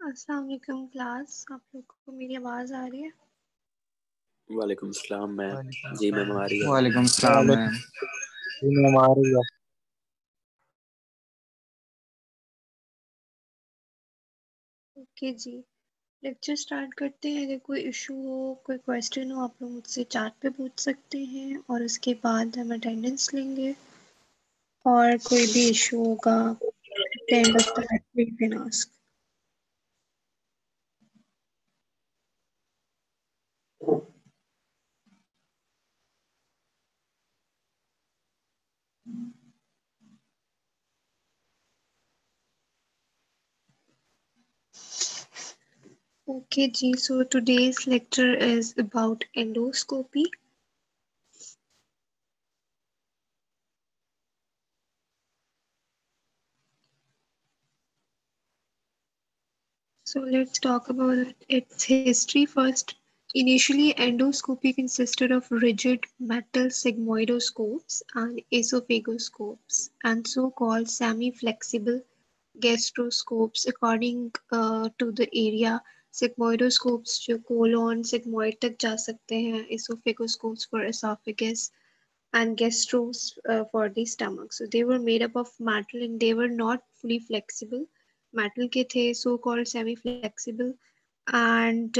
अस्सलाम वालेकुम क्लास, आप लोग को मेरी आवाज़ आ रही है? वालेकुम सलाम मैम। वालेकुम जी मैम आ रही है। वालेकुम सलाम मैम। मैम आ रही है। ओके जी, लेक्चर स्टार्ट करते हैं। अगर कोई इशू हो, कोई क्वेश्चन हो, आप लोग मुझसे चैट पे पूछ सकते हैं और उसके बाद हम अटेंडेंस लेंगे। और कोई भी इशू होगा at the end of the lecture you can ask. Okay ji, so today's lecture is about endoscopy. So let's talk about its history first. Initially, endoscopy consisted of rigid metal sigmoidoscopes and esophagoscopes and so-called semi-flexible gastroscopes according to the area. Sigmoidoscopes जो colon sigmoid तक जा सकते हैं, esophagoscopes for esophagus and gastros for the stomach. So they were made up of metal and they were not fully flexible. Metal के थे, so called semi flexible, and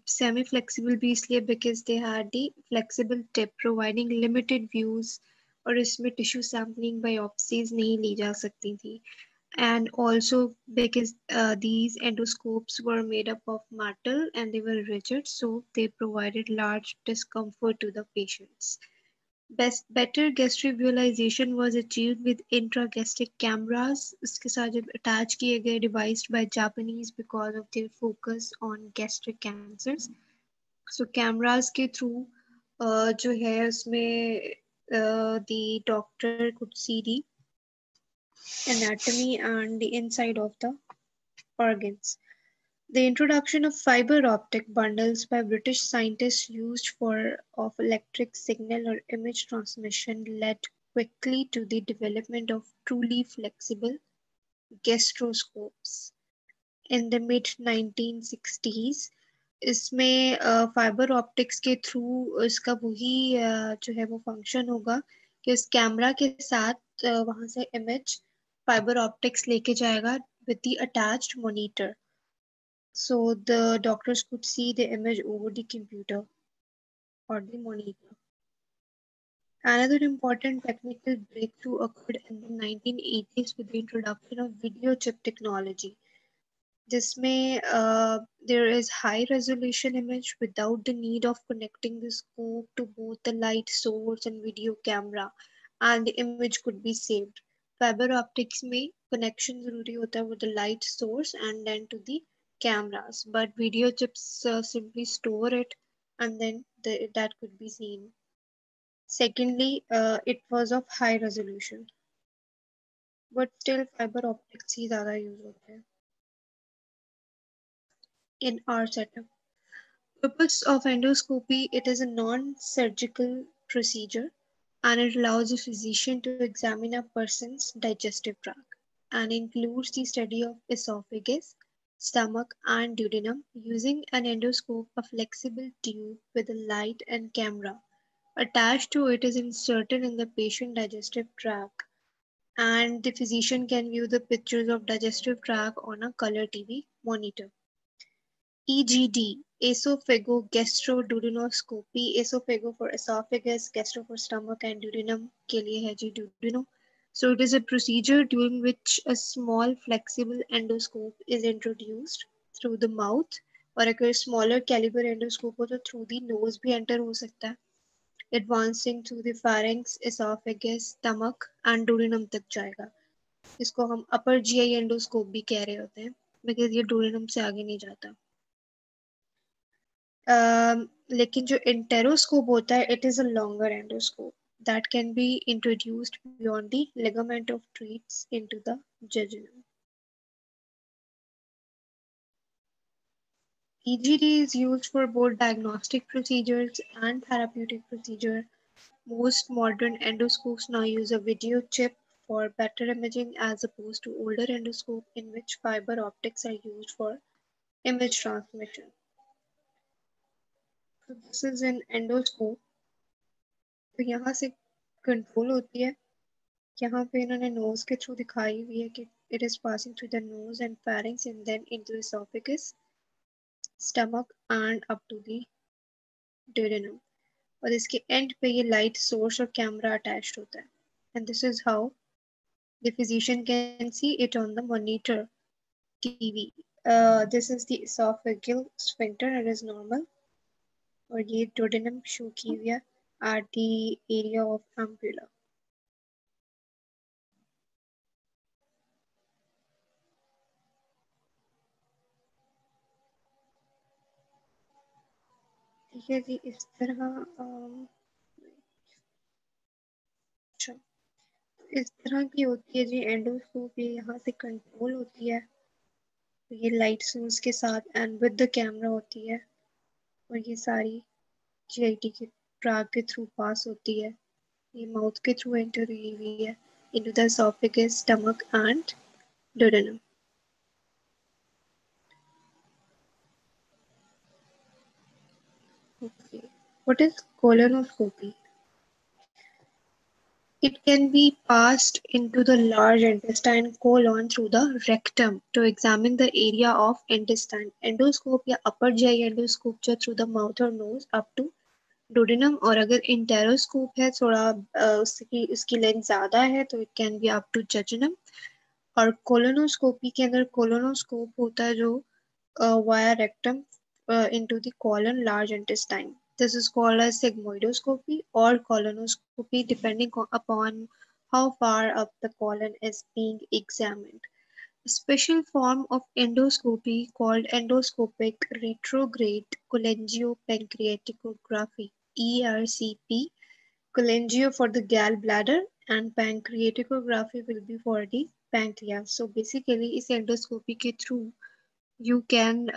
semi flexible भी इसलिए because they had the flexible tip providing limited views और इसमें tissue sampling biopsies नहीं ली जा सकती थी. And also because these endoscopes were made up of metal and they were rigid, so they provided large discomfort to the patients. Better gastric visualization was achieved with intragastric cameras. इसके साथ जब attach किए गए devised by Japanese because of their focus on gastric cancers. So cameras के through जो है उसमें the doctor could see the anatomy and the inside of the organs. The introduction of fiber optic bundles by British scientists used for of electric signal or image transmission led quickly to the development of truly flexible gastroscopes. In the mid 1960s, इसमें fibre optics के through इसका वही जो है वो function होगा कि उस कैमरा के साथ वहां से इमेज फाइबर ऑप्टिक्स लेके जाएगा with the attached monitor. So the doctors could see the image over the computer or the monitor. Another important technical breakthrough occurred in the 1980s with the introduction of video chip technology. जिसमें there is high resolution image without the need of connecting the scope to both the light source and video camera, and the image could be saved. Fiber optics में connection जरूरी होता है with the light source and then to the cameras, but video chips simply store it and then that could be seen. Secondly, it was of high resolution, but still fiber optics ही ज़्यादा use होते हैं in our setup. Purpose of endoscopy, it is a non-surgical procedure and it allows a physician to examine a person's digestive tract and includes the study of esophagus, stomach and duodenum using an endoscope, a flexible tube with a light and camera. Attached to it is inserted in the patient digestive tract and the physician can view the pictures of digestive tract on a color TV monitor. EGD, esophagogastroduodenoscopy, esophago for esophagus, gastro for stomach and duodenum के लिए है जी duodenum. So it is a procedure during which a small flexible endoscope is introduced through the mouth और अगर smaller caliber endoscope हो तो through the nose भी enter हो सकता है, advancing through the pharynx, esophagus, stomach and duodenum तक जाएगा. इसको हम upper GI endoscope भी कह रहे होते हैं because ये duodenum से आगे नहीं जाता. लेकिन जो enteroscope होता है, it is a longer endoscope that can be introduced beyond the ligament of Treitz into the jejunum. EGD is used for both diagnostic procedures and therapeutic procedure. Most modern endoscopes now use a video chip for better imaging as opposed to older endoscope in which fiber optics are used for image transmission. So this is an endoscope. तो यहाँ से control होती है. यहाँ पे इन्होंने knows के through दिखाई हुई है कि it is passing through the nose and pharynx and then into the esophagus, stomach and up to the duodenum. और इसके एंड पे ये लाइट सोर्स और कैमरा अटैच्ड होता है. And this is how the physician can see it on the monitor TV. This is the esophageal sphincter. It is normal. और ये duodenum show की हुई है at the area of ampulla. ठीक है जी. इस तरह अच्छा इस तरह की होती है जी एंडोस्कोप. ये यहाँ से कंट्रोल होती है. तो ये लाइट सोर्स के साथ एंड विद द कैमरा होती है. और ये सारी जीआईटी के ट्रैक के थ्रू पास होती है. ये माउथ के थ्रू एंटर हुई है into the esophagus, stomach and duodenum. Okay. What is colonoscopy? It can be passed into the large intestine colon through the rectum to examine the area of intestine. Endoscope या upper GI endoscope जो through the mouth or nose up to duodenum. और अगर enteroscope है थोड़ा उसकी length ज़्यादा है तो it can be up to jejunum. और कोलोनोस्कोपी के अंदर कोलोनोस्कोप होता है जो via rectum into the colon large intestine. This is called as sigmoidoscopy or colonoscopy depending upon how far up the colon is being examined. A special form of endoscopy called endoscopic retrograde cholangiopancreaticography (ERCP). Cholangio for the gallbladder and pancreaticography will be for the pancreas. So basically इस endoscopy के through you can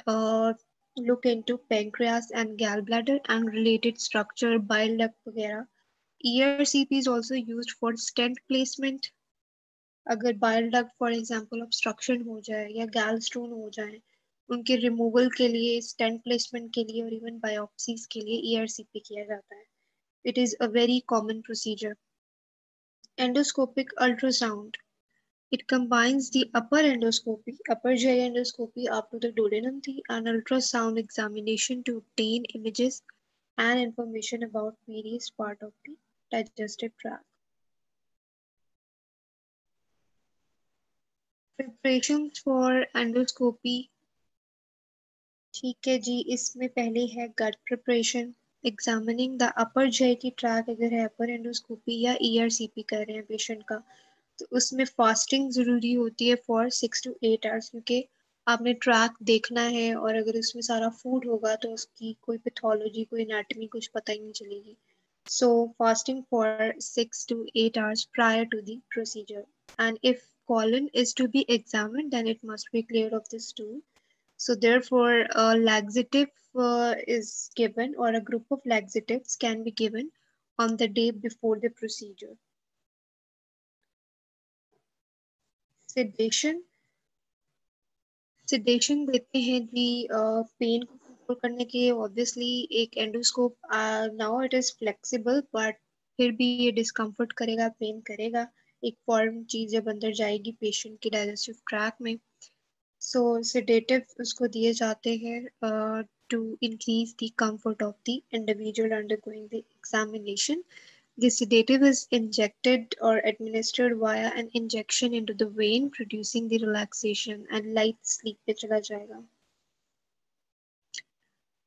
look into pancreas and gallbladder and related structure, bile duct वगैरह. ERCP is also used for stent placement. अगर bile duct for example obstruction हो जाए या gallstone हो जाए उनके removal के लिए stent placement के लिए और even biopsies के लिए ERCP किया जाता है. It is a very common procedure. Endoscopic ultrasound. It combines the upper GI endoscopy up to the duodenum and ultrasound examination to obtain images and information about various parts of the digestive tract. Preparations for endoscopy. ठीक है जी. इसमें पहले है gut preparation. Examining the upper GI tract अगर है upper endoscopy या ERCP कर रहे हैं पेशेंट का तो उसमें फास्टिंग ज़रूरी होती है फॉर 6 to 8 आवर्स क्योंकि आपने ट्रैक देखना है और अगर उसमें सारा फूड होगा तो उसकी कोई पैथोलॉजी कोई एनाटॉमी कुछ पता ही नहीं चलेगी. So fasting for 6 to 8 hours prior to the procedure. And if colon is to be examined then it must be cleared of the stool. So therefore a laxative is given or a group of laxatives can be given on the day before the procedure. Sedation. Sedation देते हैं जी pen को control करने के. Obviously एक endoscope now it is flexible but फिर भी ये discomfort करेगा, पेन करेगा. एक फॉर्म चीज जब अंदर जाएगी पेशेंट के डाइजेस्टिव ट्रैक में. सो सेडेटिव उसको दिए जाते हैं to increase the comfort of the individual undergoing the examination. The sedative is injected or administered via an injection into the vein, producing the relaxation and light sleep पे चला जाएगा.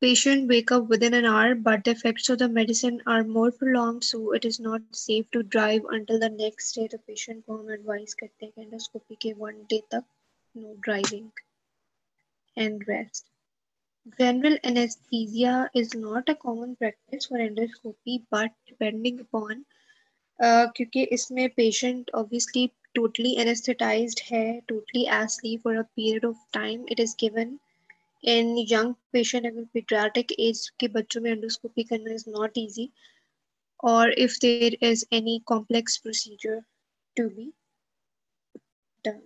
Patient wake up within an hour, but the effects of the medicine are more prolonged, so it is not safe to drive until the next day. The patient को हम advise करते हैं कि endoscopy के 1 day तक no driving and rest. General anesthesia is not a common practice for endoscopy, but depending upon क्योंकि इसमें patient obviously totally anesthetized है, totally asleep for a period of time. It is given in young patient अगर pediatric age के बच्चों में endoscopy करना is not easy, or if there is any complex procedure to be done.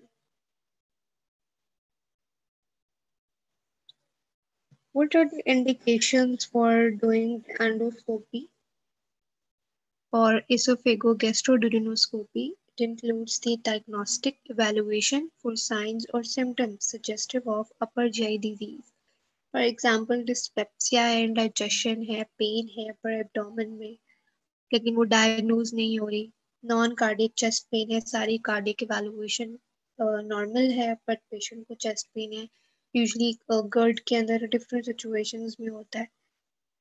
What are the indications for doing endoscopy or esophagogastroduodenoscopy? It includes the diagnostic evaluation for signs or symptoms suggestive of upper GI disease. For example, dyspepsia है, indigestion है, pain है पर abdomen में, लेकिन वो diagnose नहीं हो रही. नॉन कार्डियक चेस्ट पेन है, सारी कार्डियक इवेलुएशन नॉर्मल है बट पेशेंट को चेस्ट पेन है. यूजली गर्ड के अंदर डिफरेंट सिचुएशंस में होता है.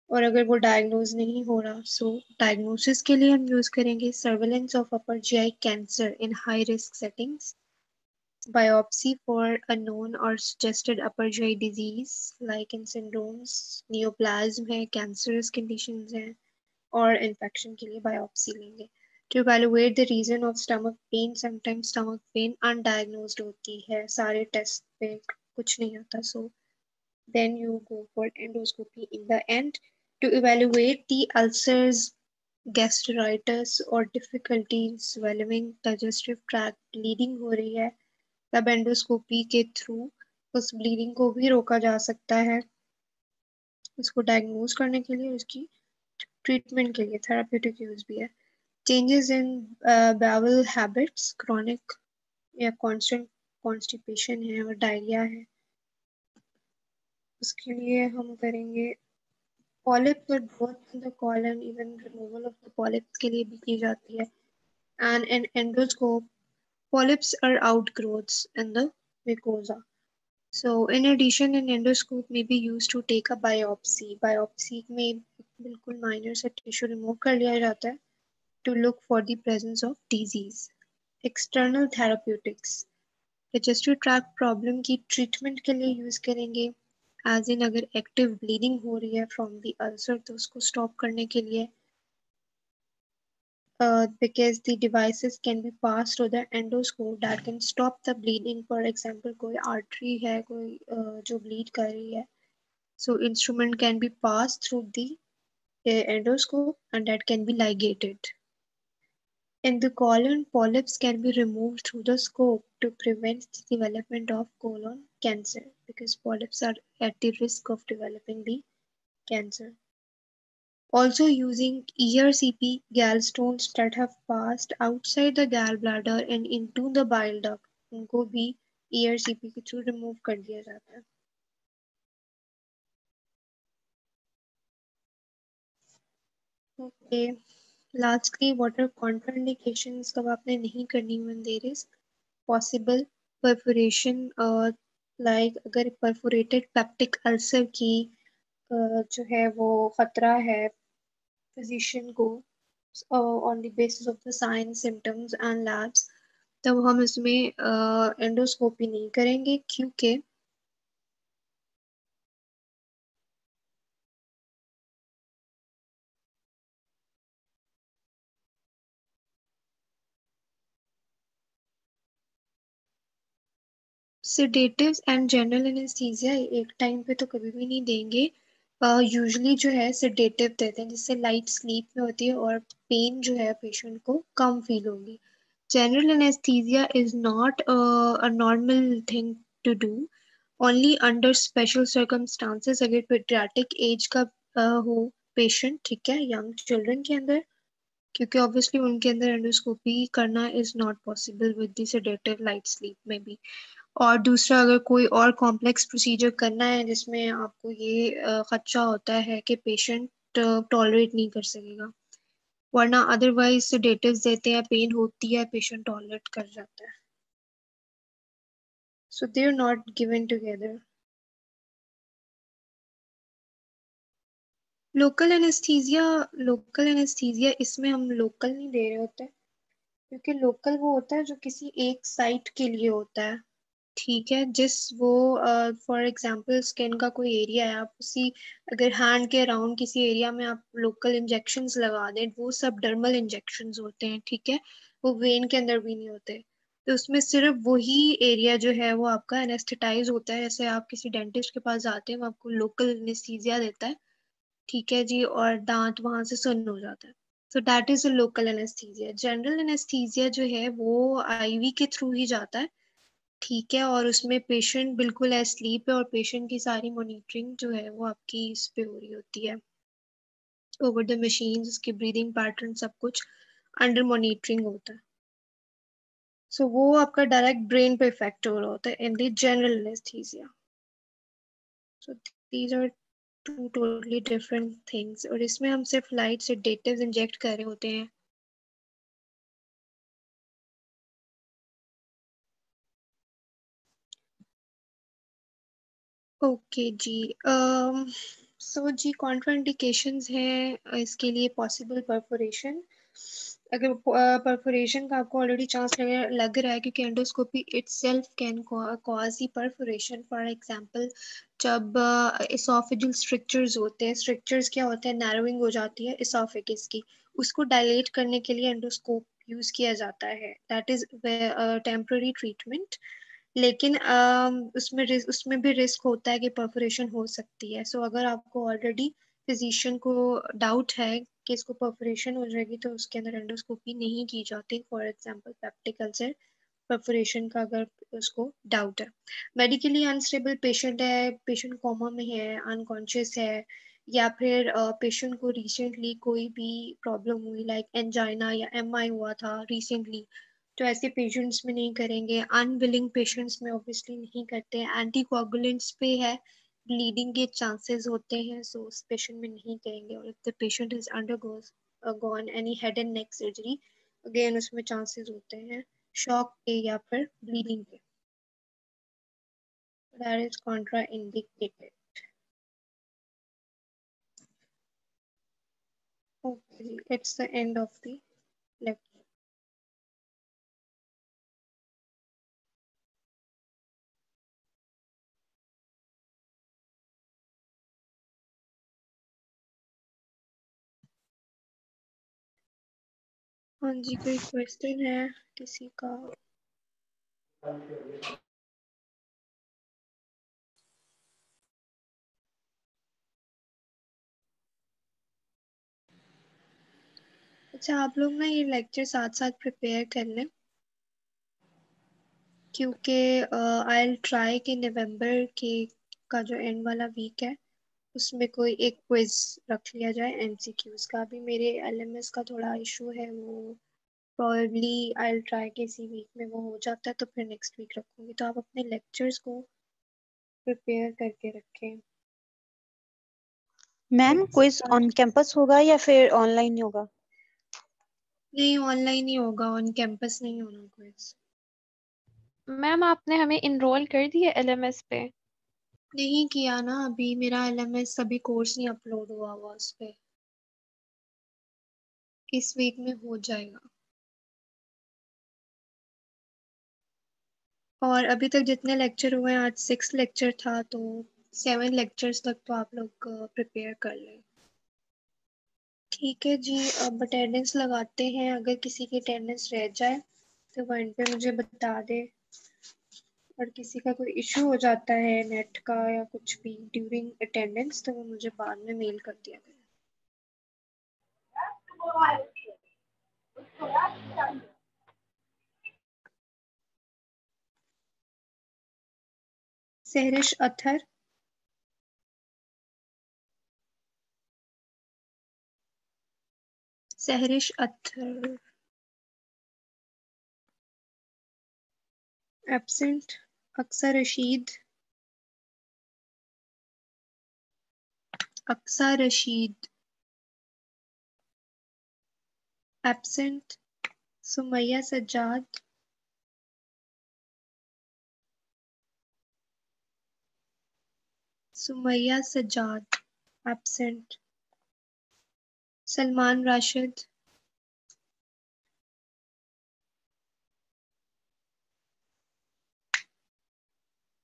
और अगर वो डायग्नोज नहीं हो रहा सो डायग्नोसिस के लिए हम यूज करेंगे surveillance of upper GI cancer in high risk settings, biopsy for a known or suggested upper GI disease like in syndromes, neoplasm है, cancerous conditions हैं और infection के लिए biopsy लेंगे. To evaluate the reason of stomach pain, sometimes stomach pain undiagnosed होती है, सारे test पे कुछ नहीं होता, so then you go for endoscopy in the end to evaluate the ulcers, gastritis or difficulty in swallowing, digestive tract bleeding हो रही है, तब एंडोस्कोपी के थ्रू उस ब्लीडिंग को भी रोका जा सकता है, उसको डायग्नोज करने के लिए, उसकी ट्रीटमेंट के लिए थेराप्यूटिक यूज भी है. Changes in bowel habits, chronic या कांस्टेंट कॉन्स्टिपेशन है और डायरिया है, उसके लिए हम करेंगे पॉलिप्स और growth in the colon, even removal of the polyps के लिए भी की जाती है. And in endoscope polyps are outgrowths in the mucosa. So in addition, an endoscope may be used to take a biopsy. Biopsy में बिल्कुल minor सा tissue remove कर लिया जाता है to look for the presence of disease. External therapeutics. Digestive tract problem की treatment के लिए use करेंगे. As in अगर active bleeding हो रही है from the ulcer तो उसको stop करने के लिए. Because the devices can be passed through the endoscope that can stop the bleeding. For example, कोई artery है, कोई जो bleed कर रही है, so instrument can be passed through the endoscope and that can be ligated. In the colon, polyps can be removed through the scope to prevent the development of colon cancer because polyps are at the risk of developing the cancer. Also using ERCP gallstones that have passed outside the gallbladder and into the bile duct, उनको भी ERCP के through remove कर दिया जाता है. Okay, lastly, what are contraindications कब आपने नहीं करनी when there is possible perforation, like अगर perforated peptic ulcer की जो है वो खतरा है physician को on the basis of the signs, symptoms and labs, तब हम इसमें एंडोस्कोपी नहीं करेंगे क्योंकि सेडेटिव्स एंड जनरल एनेस्थीसिया एक टाइम पे तो कभी भी नहीं देंगे. यूजुअली जो है सेडेटिव देते हैं जिससे लाइट स्लीप में होती है और पेन जो है पेशेंट को कम फील होगी. General anaesthesia is not a normal thing to do only under special circumstances. अगर पेडियाट्रिक एज का हो पेशेंट, ठीक है, यंग चिल्ड्रन के अंदर, क्योंकि ऑब्वियसली उनके अंदर एंडोस्कोपी करना is not possible with the sedative light sleep में भी. और दूसरा, अगर कोई और कॉम्प्लेक्स प्रोसीजर करना है जिसमें आपको ये खदशा होता है कि पेशेंट टॉलरेट नहीं कर सकेगा, वरना अदरवाइज सेडेटिव्स देते हैं, पेन होती है, पेशेंट टॉलरेट कर जाता है. So they are not given together. Local anaesthesia इसमें हम लोकल नहीं दे रहे होते क्योंकि लोकल वो होता है जो किसी एक साइट के लिए होता है, ठीक है. जिस वो फॉर एग्जांपल स्किन का कोई एरिया है, आप उसी अगर हैंड के अराउंड किसी एरिया में आप लोकल इंजेक्शंस लगा दें, वो सब डर्मल इंजेक्शंस होते हैं, ठीक है, वो वेन के अंदर भी नहीं होते. तो उसमें सिर्फ वही एरिया जो है वो आपका एनेस्थेटाइज होता है. जैसे आप किसी डेंटिस्ट के पास जाते हैं, वो आपको लोकल एनेस्थीसिया देता है, ठीक है जी, और दांत वहां से सुन्न हो जाता है. So that is a local anaesthesia. General anaesthesia जो है वो आईवी के थ्रू ही जाता है. ठीक है, और उसमें पेशेंट बिल्कुल एस्लीप है और पेशेंट की सारी मॉनिटरिंग जो है वो आपकी इस पे हो रही होती है, ओवर द मशीन, उसकी ब्रीदिंग पैटर्न सब कुछ अंडर मॉनिटरिंग होता है। सो वो आपका डायरेक्ट ब्रेन पे इफेक्ट हो रहा होता है in the general anaesthesia. So these are two totally different things, और इसमें हम सिर्फ लाइट सेडेटिव्स इंजेक्ट कर रहे होते हैं। ओके जी। सो जी कॉन्ट्राइंडिकेशंस हैं इसके लिए, पॉसिबल परफोरेशन। अगर परफोरेशन का आपको ऑलरेडी चांस लग रहा है, क्योंकि endoscopy itself can cause the perforation. For example, जब इसोफेजियल स्ट्रक्चर्स होते हैं, स्ट्रक्चर्स क्या होते हैं, नैरोइंग हो जाती है इसोफेगस की, उसको डायलेट करने के लिए एंडोस्कोप यूज किया जाता है। That is temporary treatment. लेकिन उसमें भी रिस्क होता है कि परफोरेशन हो सकती है। सो अगर आपको ऑलरेडी फिजिशियन को डाउट है कि इसको परफोरेशन हो जाएगी, तो उसके अंदर एंडोस्कोपी नहीं की जाती। For example peptic ulcer perforation का अगर उसको डाउट है। मेडिकली अनस्टेबल पेशेंट है, पेशेंट कोमा में है, अनकॉन्शियस है, या फिर पेशेंट को रिसेंटली कोई भी प्रॉब्लम हुई, लाइक एंजाइना या एमआई हुआ था रिसेंटली, तो ऐसे पेशेंट्स में नहीं करेंगे। अनविलिंग पेशेंट्स में ऑब्वियसली नहीं करते। एंटीकोगुलेंट्स पे है, ब्लीडिंग के चांसेस होते हैं, सो उस पेशेंट में नहीं करेंगे। और if the patient is undergoes gone any head and neck surgery, again उसमें चांसेस होते हैं शॉक के या फिर ब्लीडिंग के। That is contraindicated. Okay, it's the end of the lecture. हाँ जी, कोई क्वेश्चन है किसी का? अच्छा, आप लोग ना ये लेक्चर साथ साथ प्रिपेयर कर लें, क्योंकि आई ट्राई कि नवंबर के का जो एंड वाला वीक है उसमें कोई एक क्विज रख लिया जाए एमसीक्यूज का। भी मेरे एलएमएस का थोड़ा इशू है, वो प्रॉब्ली आई ट्राई कि इसी वीक में वो हो जाता है, तो फिर नेक्स्ट वीक रखूंगी। तो आप अपने लेक्चर्स को प्रिपेयर करके रखें। मैम क्विज ऑन कैंपस होगा या फिर ऑनलाइन होगा? नहीं, ऑनलाइन ही होगा, ऑन कैंपस नहीं होना क्विज। मैम आपने हमें इनरोल कर दिया एलएमएस पे? नहीं किया ना अभी, मेरा एलएमएस अभी कोर्स नहीं अपलोड हुआ हुआ उस पे। इस वीक में हो जाएगा। और अभी तक जितने लेक्चर हुए हैं, आज 6 लेक्चर था, तो 7 लेक्चर्स तक तो आप लोग प्रिपेयर कर लें। ठीक है जी, अब अटेंडेंस लगाते हैं। अगर किसी की अटेंडेंस रह जाए तो वन पे मुझे बता दे, और किसी का कोई इशू हो जाता है नेट का या कुछ भी ड्यूरिंग अटेंडेंस, तो वो मुझे बाद में मेल कर दिया करें। Sahrish Athar, Sahrish Athar absent. Aqsa Rashid, Aqsa Rashid absent. Sumaiya Sajjad, Sumaiya Sajjad absent. Salman Rashid,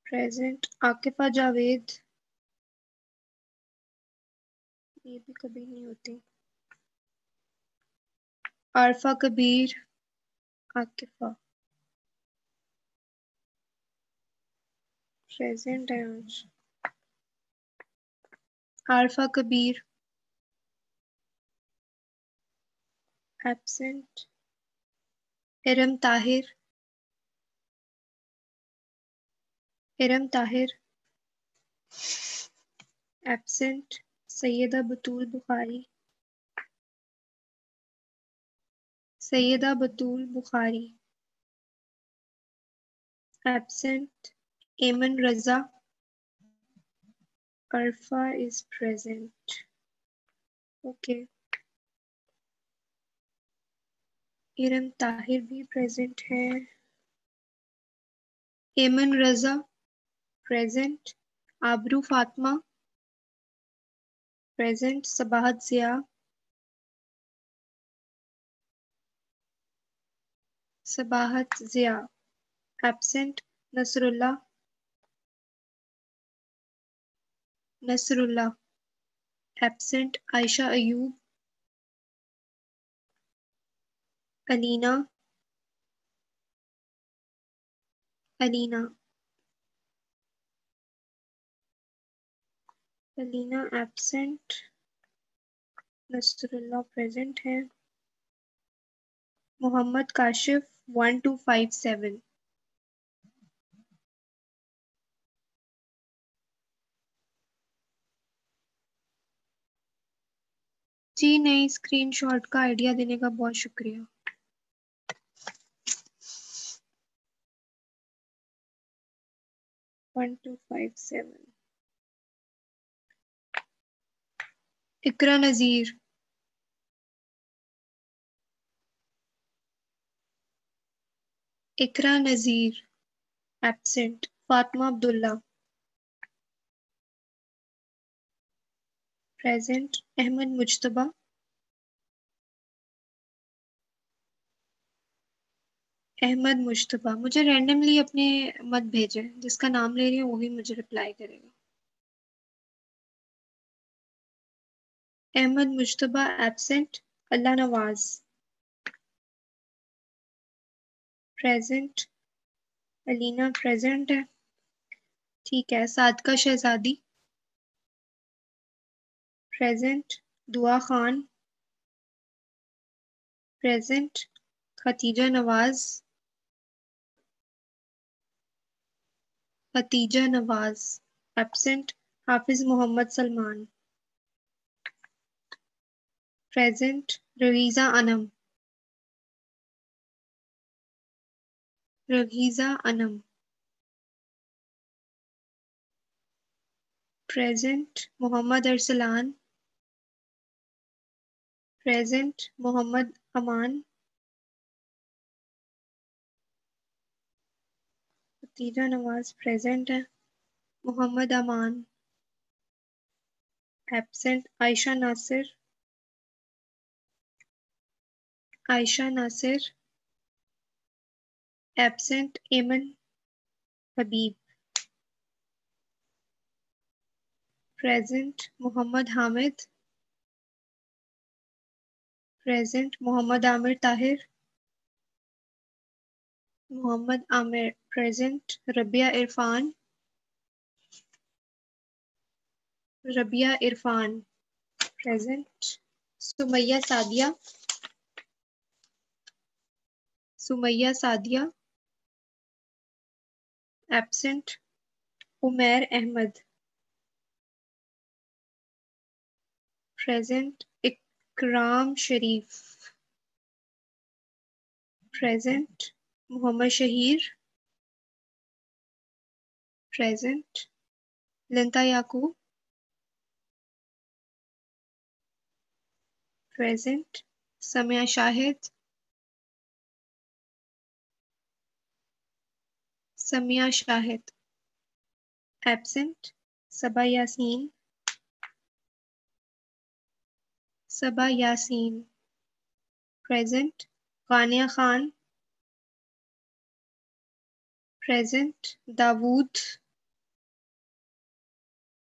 present. Akifa Javed, ये भी कभी नहीं होती। आरफा कबीर, आकिफा प्रेजेंट है आज। Arfa Kabir absent. Iram Tahir, Iram Tahir absent. Syeda Batool Bukhari absent. Eman Raza Arfa is present. Okay, Iram Tahir भी प्रेजेंट है। Eman Raza present. Abru Fatima present. Sabahat Zia absent. Nasrullah absent. Ayesha Ayub Alina absent. Nasrullah present है। मोहम्मद काशिफ 1257 जी नहीं, स्क्रीनशॉट का आइडिया देने का बहुत शुक्रिया। One two five seven. Iqra Nazir absent. Fatima Abdullah present. Ahmed Mujtaba मुझे रैंडमली अपने मत भेजें, जिसका नाम ले रही हूँ वही मुझे रिप्लाई करेगा। Ahmed Mujtaba absent. Allah Nawaz present. Alina present है, ठीक है। Sadqa Shahzadi present. Dua Khan present. Khatija Nawaz absent. Hafiz Mohammad Salman present. Ragiza Anam present. Mohammad Arsalan present. Mohammad Aman Khatija Nawaz present है। Mohammad Aman absent. Ayesha Nasir absent. Eman Habib present. Mohammad Hamid present. Mohammad Amir Tahir present. Rabia Irfan present. Sumaiya Sadia absent. Umair Ahmed present. Ikram Sharif present. Mohammad Shaheer present. Linta Yaqub present. Samiya Shahid absent. Saba Yasin present. Ghania Khan present. Daud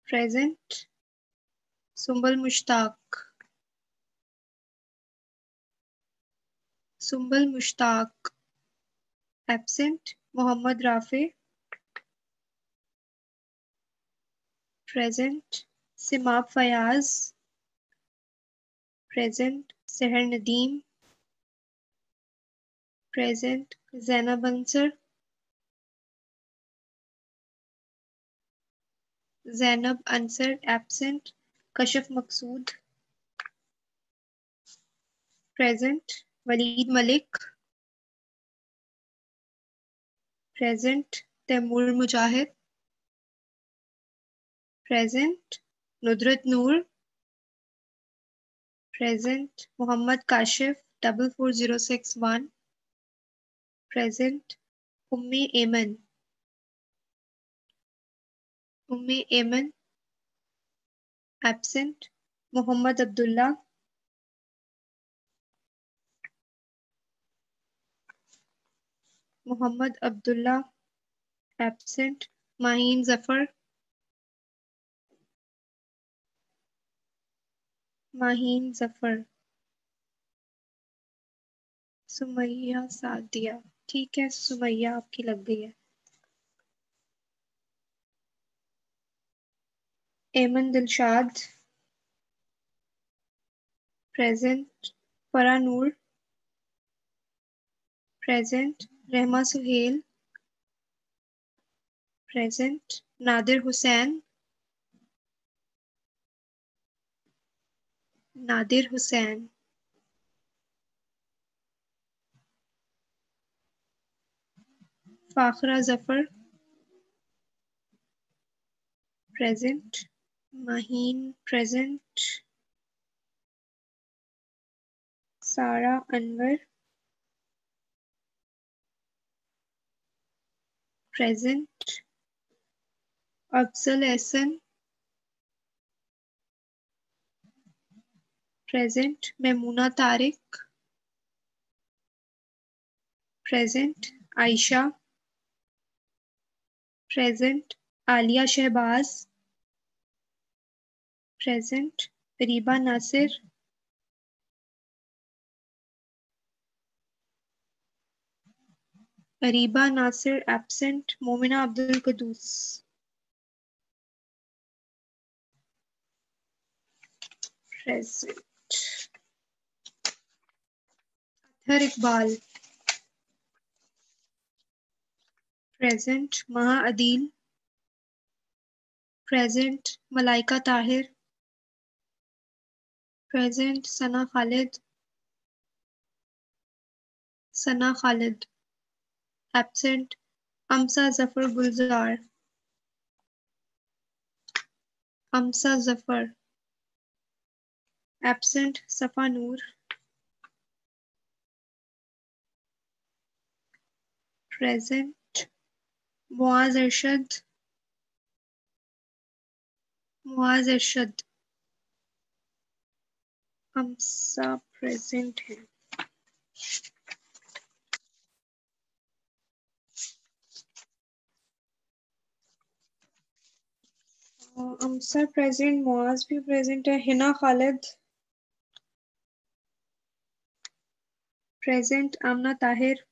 present. Sumbal Mushtaq absent. Mohammad Rafay present. Seemab Fayyaz present. Sehar Nadeem present. Zainab Ansar Zainab Ansar absent. Kashif Maqsood present. Waleed Malik present. Taimur Mujahid present. Nudrat Noor present. Muhammad Kashif 44061 present. Ummi Ayman absent. Muhammad Abdullah absent. Maheen Zafar Sumaiya Sadia ठीक है सुमैया आपकी लग गई है एमन Dilshad present Farah Noor present Rehma Suhail present Nadir Hussain Fakhra Zafar present Maheen present Sara Anwar present Afzal Ahsan present Memuna Tariq present Ayesha present Aliya Shahbaz present Reeba Nasir absent Momina Abdul Quddus present Athar Iqbal present Maha Adeel present Malaika Tahir present Sana Khalid absent Amsa Zafar absent Safa Noor present Muaz Arshad Amsa present है Amsa present Muaz भी present है हिना खालिद प्रेजेंट आमना ताहिर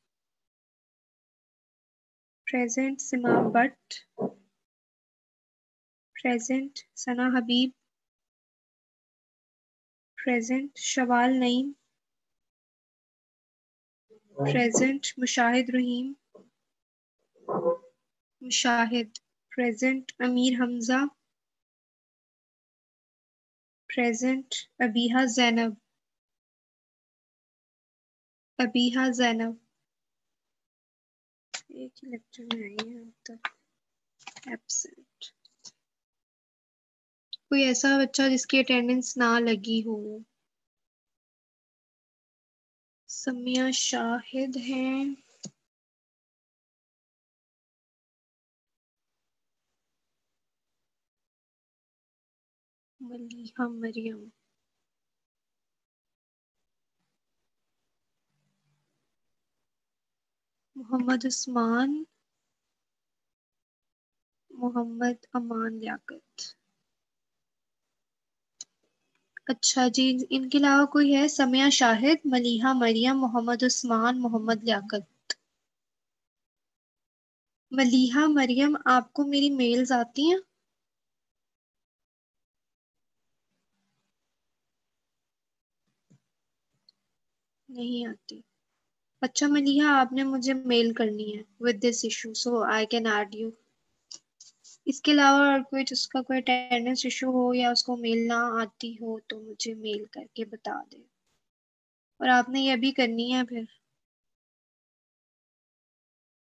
प्रेजेंट सिमा भट्ट प्रेजेंट सना हबीब प्रेजेंट शवाल नईम प्रेजेंट मुशाहिद रहीम प्रेजेंट अमीर हमजा प्रेजेंट अबीहा जैनब एक ही लेक्चर में आई है अब तक एब्सेंट कोई ऐसा बच्चा जिसकी अटेंडेंस ना लगी हो समिया शाहिद हैं मलीहा मरियम मोहम्मद उस्मान मोहम्मद अमान लियाकत अच्छा जी इनके अलावा कोई है समिया शाहिद मलीहा मरियम मोहम्मद उस्मान मोहम्मद लियाकत मलीहा मरियम आपको मेरी मेल्स आती हैं नहीं आती अच्छा मलीहा आपने मुझे मेल करनी है with this issue so I can add you इसके अलावा और कोई जिसका कोई अटेंडेंस इशू हो या उसको मेल ना आती हो तो मुझे मेल करके बता दे। और आपने ये भी करनी है फिर।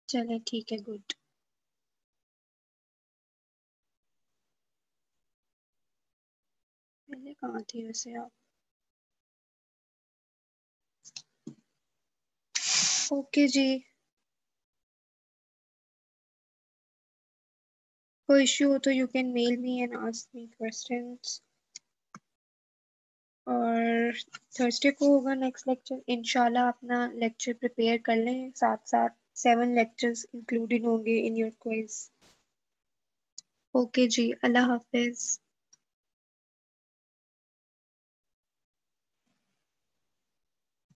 चले ठीक है, गुड। पहले कहाँ थी वैसे आप? ओके जी, कोई इशू हो तो you can mail me and ask me questions. और थर्सडे को होगा नेक्स्ट लेक्चर, इंशाल्लाह अपना लेक्चर प्रिपेयर कर लें, साथ साथ 7 लेक्चर्स इंक्लूडेड होंगे इन योर क्विज। ओके जी, अल्लाह हाफिज।